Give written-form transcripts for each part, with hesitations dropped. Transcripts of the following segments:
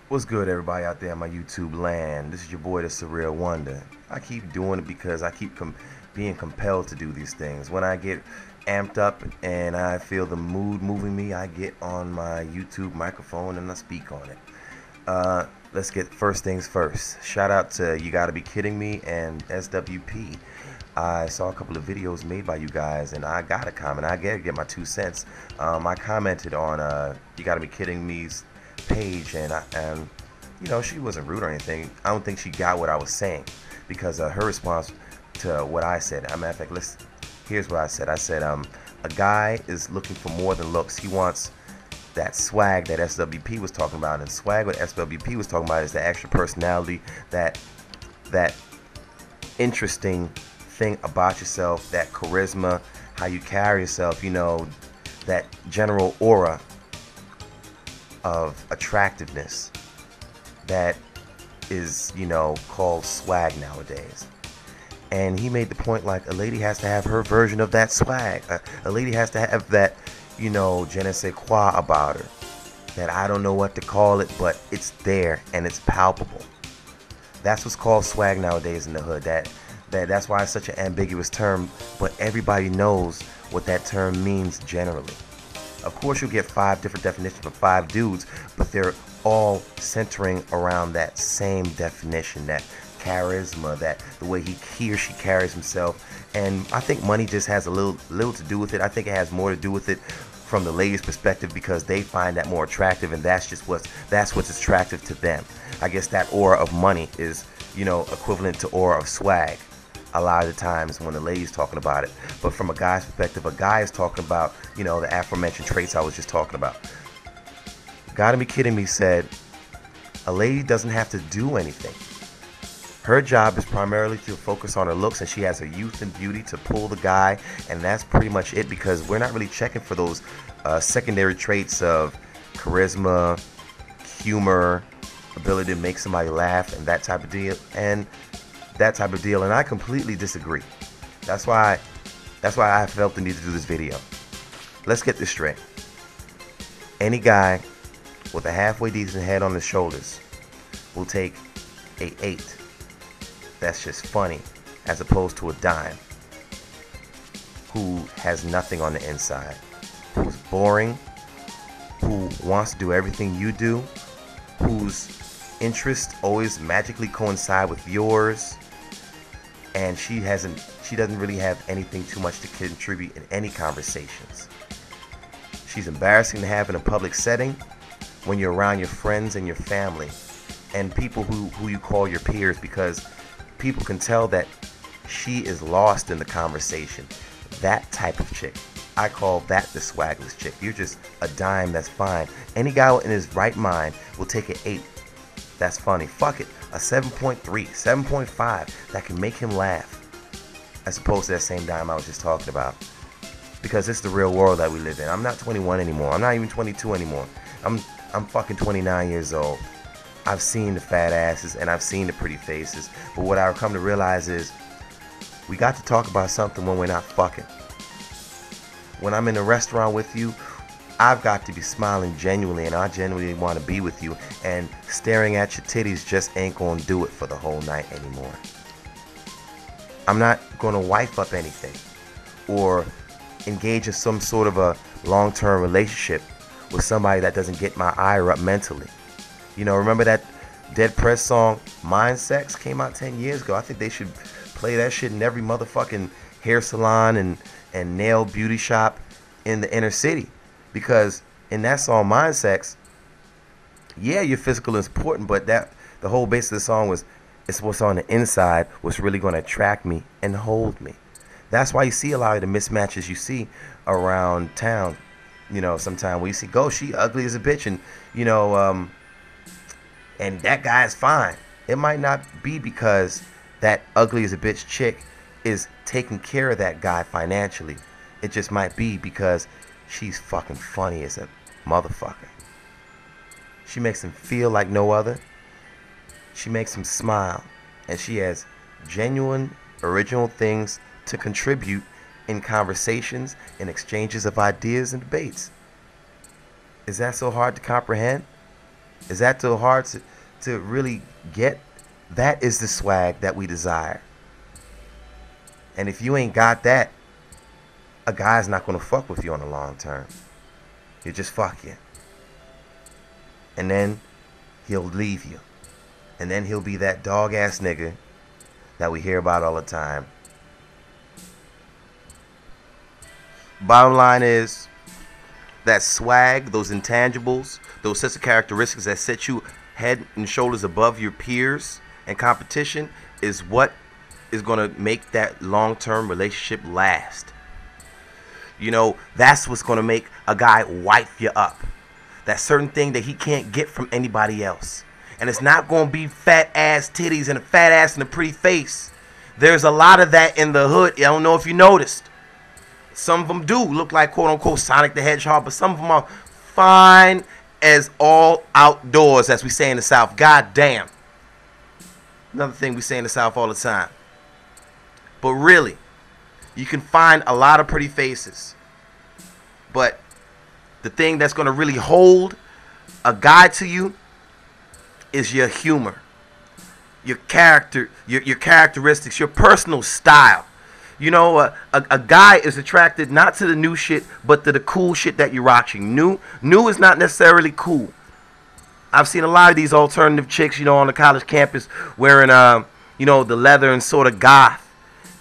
What's good, everybody out there in my YouTube land? This is your boy, the Surreal Wonder. I keep doing it because I keep being compelled to do these things. When I get amped up and I feel the mood moving me, I get on my YouTube microphone and I speak on it. Let's get first things first. Shout out to You Gotta Be Kidding Me and SWP. I saw a couple of videos made by you guys, and I got a comment. I gotta get my 2 cents. I commented on You Gotta Be Kidding Me's page, and she wasn't rude or anything. I don't think she got what I was saying because her response to what I said. Matter of fact, here's what I said. I said, a guy is looking for more than looks. He wants that swag that SWP was talking about, and swag what SWP was talking about is the extra personality, that interesting thing about yourself, that charisma, how you carry yourself, that general aura of attractiveness that is, called swag nowadays. And he made the point like a lady has to have her version of that swag. A lady has to have that, je ne sais quoi about her. That I don't know what to call it, but it's there and it's palpable. That's what's called swag nowadays in the hood. That's why it's such an ambiguous term, but everybody knows what that term means generally. Of course, you'll get 5 different definitions for 5 dudes, but they're all centering around that same definition, that charisma, that the way he or she carries himself. And I think money just has a little to do with it. I think it has more to do with it from the ladies' perspective because they find that more attractive, and that's what's attractive to them. I guess that aura of money is, equivalent to aura of swag a lot of the times when the lady's talking about it. But from a guy's perspective, a guy is talking about, the aforementioned traits I was just talking about. Gotta Be Kidding Me said, a lady doesn't have to do anything. Her job is primarily to focus on her looks, and she has her youth and beauty to pull the guy, and that's pretty much it because we're not really checking for those secondary traits of charisma, humor, ability to make somebody laugh, and that type of deal. And I completely disagree. That's why I felt the need to do this video. Let's get this straight. Any guy with a halfway decent head on his shoulders will take a 8. That's just funny, as opposed to a dime who has nothing on the inside, who's boring, who wants to do everything you do, whose interests always magically coincide with yours, and she doesn't really have anything too much to contribute in any conversations. She's embarrassing to have in a public setting when you're around your friends and your family and people who you call your peers, because people can tell that she is lost in the conversation. That type of chick, I call that the swagless chick. You're just a dime, that's fine. Any guy in his right mind will take an 8. That's funny. Fuck it. A 7.3, 7.5 that can make him laugh. As opposed to that same dime I was just talking about. Because it's the real world that we live in. I'm not 21 anymore. I'm not even 22 anymore. I'm fucking 29 years old. I've seen the fat asses and I've seen the pretty faces. But what I've come to realize is we got to talk about something when we're not fucking. When I'm in a restaurant with you, I've got to be smiling genuinely, and I genuinely want to be with you, and staring at your titties just ain't gonna do it for the whole night anymore. I'm not gonna wife up anything or engage in some sort of a long-term relationship with somebody that doesn't get my ire up mentally. Remember that Dead Press song Mind Sex came out 10 years ago? I think they should play that shit in every motherfucking hair salon and nail beauty shop in the inner city. Because in that song, Mind Sex, yeah, your physical is important, but the whole base of the song was, it's what's on the inside what's really going to attract me and hold me. That's why you see a lot of the mismatches you see around town. Sometimes where you see, she ugly as a bitch, and and that guy's fine. It might not be because that ugly as a bitch chick is taking care of that guy financially. It just might be because she's fucking funny as a motherfucker. She makes him feel like no other. She makes him smile. And she has genuine, original things to contribute in conversations and exchanges of ideas and debates. Is that so hard to comprehend? Is that too hard to really get? That is the swag that we desire. And if you ain't got that, a guy's not going to fuck with you on the long term. He'll just fuck you. And then he'll leave you. And then he'll be that dog ass nigga that we hear about all the time. Bottom line is that swag, those intangibles, those sets of characteristics that set you head and shoulders above your peers and competition is what is going to make that long-term relationship last. You know, that's what's going to make a guy wipe you up. That certain thing that he can't get from anybody else. And it's not going to be fat ass titties and a fat ass and a pretty face. There's a lot of that in the hood. I don't know if you noticed. Some of them do look like quote unquote Sonic the Hedgehog, but some of them are fine as all outdoors, as we say in the South. God damn. Another thing we say in the South all the time. But really, you can find a lot of pretty faces. But the thing that's going to really hold a guy to you is your humor, your character, your characteristics, your personal style. You know, a guy is attracted not to the new shit, but to the cool shit that you're watching. New is not necessarily cool. I've seen a lot of these alternative chicks, you know, on the college campus wearing, you know, the leather and sort of goth.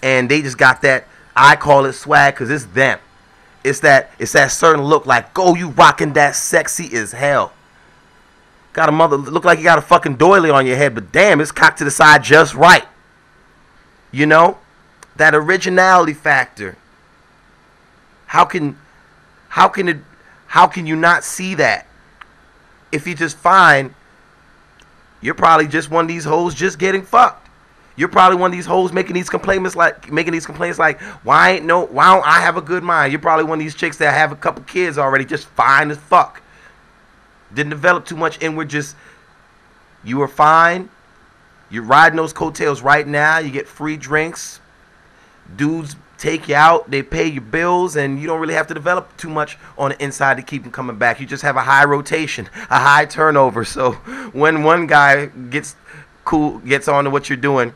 And they just got that, I call it swag because it's them. It's that certain look like, go, you rocking that sexy as hell. Got a mother, look like you got a fucking doily on your head, but damn, it's cocked to the side just right. You know? That originality factor. How can you not see that? If you just find you're probably just one of these hoes just getting fucked. You're probably one of these hoes making these complaints like why don't I have a good mind? You're probably one of these chicks that have a couple kids already, just fine as fuck. Didn't develop too much inward, just you are fine. You're riding those coattails right now. You get free drinks. Dudes take you out, they pay your bills, and you don't really have to develop too much on the inside to keep them coming back. You just have a high rotation, a high turnover. So when one guy gets on to what you're doing,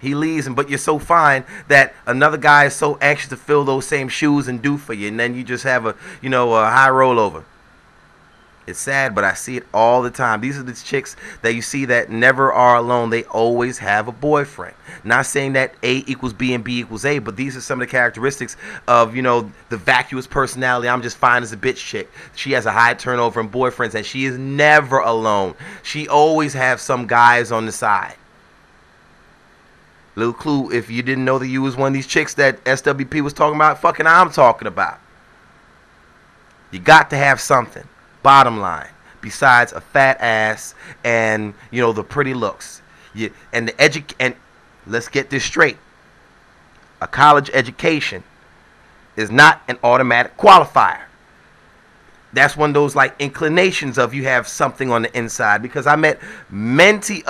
he leaves, but you're so fine that another guy is so anxious to fill those same shoes and do for you, and then you just have a high rollover. It's sad, but I see it all the time. These are the chicks that you see that never are alone. They always have a boyfriend. Not saying that A equals B and B equals A, but these are some of the characteristics of, the vacuous personality. I'm just fine as a bitch chick. She has a high turnover in boyfriends, and she is never alone. She always has some guys on the side. Little clue, if you didn't know that you was one of these chicks that SWP was talking about, fucking I'm talking about. You got to have something. Bottom line, besides a fat ass and the pretty looks, and let's get this straight. A college education is not an automatic qualifier. That's one of those like inclinations of you have something on the inside. Because I met many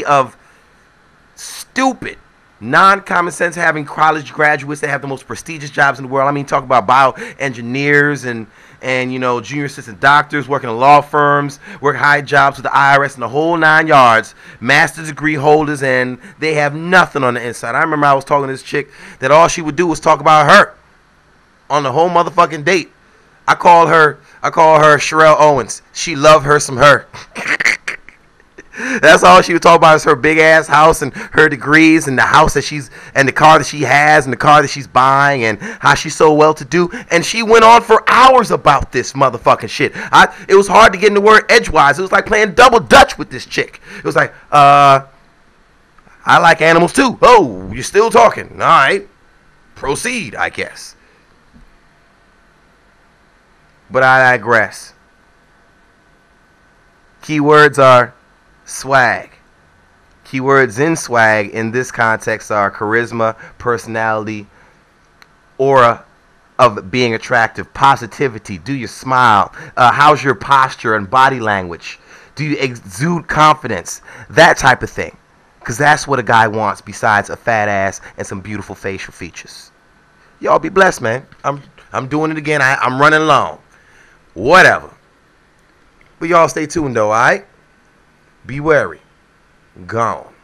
of stupid, non-common sense having college graduates that have the most prestigious jobs in the world. I mean, talk about bioengineers and junior assistant doctors, working in law firms, work high jobs with the IRS and the whole 9 yards, master's degree holders, and they have nothing on the inside. I remember I was talking to this chick that all she would do was talk about her on the whole motherfucking date. I call her Sherelle Owens. She loved her some her. That's all she would talk about is her big ass house and her degrees and the house that and the car that she has and the car that she's buying and how she's so well to do. And she went on for hours about this motherfucking shit. It was hard to get in the word edgewise. It was like playing double dutch with this chick. It was like, I like animals too. Oh, you're still talking. All right. Proceed, I guess. But I digress. Keywords are swag. Keywords in swag in this context are charisma, personality, aura of being attractive, positivity. Do you smile? How's your posture and body language? Do you exude confidence? That type of thing. Because that's what a guy wants besides a fat ass and some beautiful facial features. Y'all be blessed, man. I'm doing it again. I'm running long. Whatever. But y'all stay tuned though, alright? Be wary. Gone.